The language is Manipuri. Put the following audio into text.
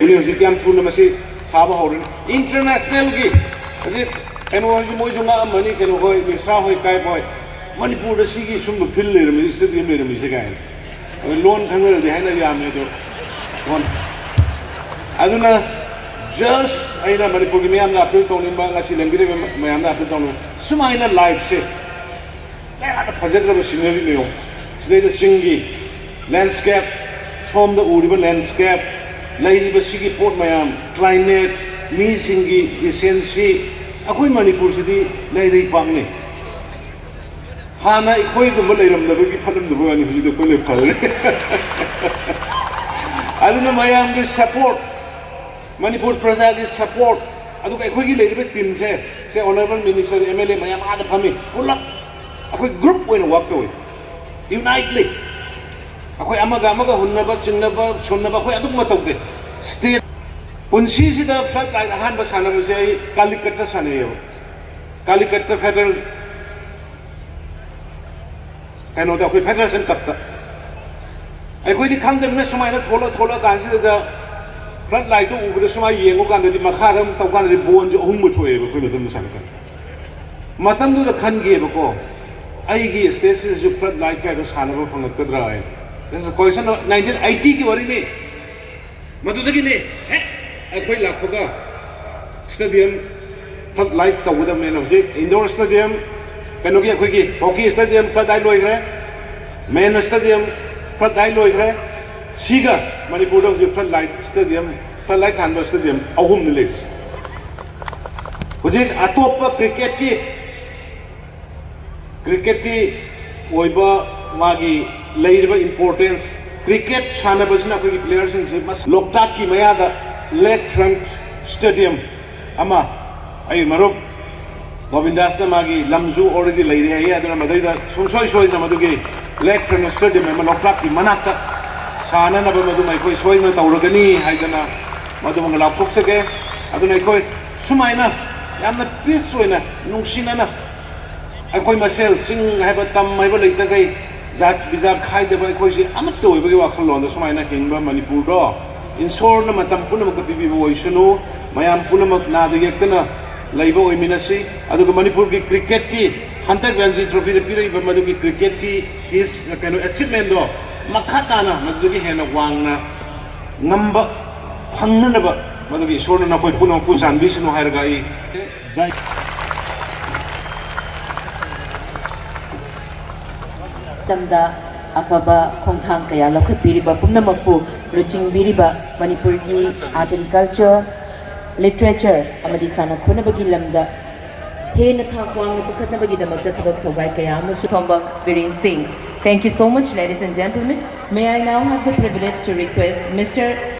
University kiam thuna masi saba horin international gi aje eno moi junga mani keno hoi misra hoi kai boy Manipur da sigi sum fil le mi stadium le mi se kai loan thangal de haina ya me do one aduna just aina Manipur gi miam na appeal to nimba ngasi lengire miam na appeal to sumaina life se la da phajra scenery ne yo side the Singh landscape from the uriba landscape Lady Sigi Port Mayam, climate, me singi, decency, Akui Manipur City, Lady Pangni. Hana Ikoi Gumbalam, the baby Padam the one who's the Pulipal. I don't know Mayam is support. Manipur Prasad is support. I don't know Lady Victim say Honorable Minister MLA Mayam Adapami, pull up. A quick group when walked away. Unitely. Ako amaga hunnaba chinnaba chonnaba ko aduk matawde state punsi sida flat line ahan ba sana ba sei Calicut sanayo Calicut federal kano da ko federation kapta ai ko di khangdem na samai na thola kan sida flat line to ubu samai yengo kan di makha dam taw kan ri bon jo hum muthoe ba ko dum sana kan matam du da khan ge ba ko ai gi state is jo flat line ka do sana ba fangat kadra ai. This is a question of 1980 ki wari ne madudagi ne akhoi lakpaga stadium flood light tawda men of indoor stadium kano ki akhoi ki hockey stadium flood light loi re main stadium flood light loi re siga Manipur of flood light stadium flood light hanba stadium ahum ne legs hojik atopa cricket ki oiba magi Lady importance cricket Shanabasina players in Zimas Loktaki Mayada Lakefront Stadium Ama Ay Marup Govindasta Magi Lamzu already lady here Madida Soy Namadugi Lakefront Stadium and Loktaki Manata Sana Nabamadu Mako Soy Tauragani Haidana Madumala Coxage Adunako Sumaina Yamna Piswina Nungsinana I call myself Singh have a tam my later guy Zat bizarre khai de ba koi si amat to ba wa khalon da sumai na hingba Manipur do in sor na matam puna mak pipi bo isunu mayam puna mak na de yektana laiba oi minasi adu ko Manipur ki cricket ki hantak ranji trophy de pira ba madu ki cricket ki his kind of achievement do makhata na madu ki hena wang na ngamba phangna na ba madu ki sor na koi puna ku san bi sunu hair ga I jai Tamda afaba khongthang kaya lakhotpiriba pumnamakpu luchingbiriba Manipurgi art and culture literature amadi sana khonabagi lamda hena thakwang pukhatnabagi damakta thabak thogai kaya amasu thomba Biren Singh. Thank you so much, ladies and gentlemen. May I now have the privilege to request Mr.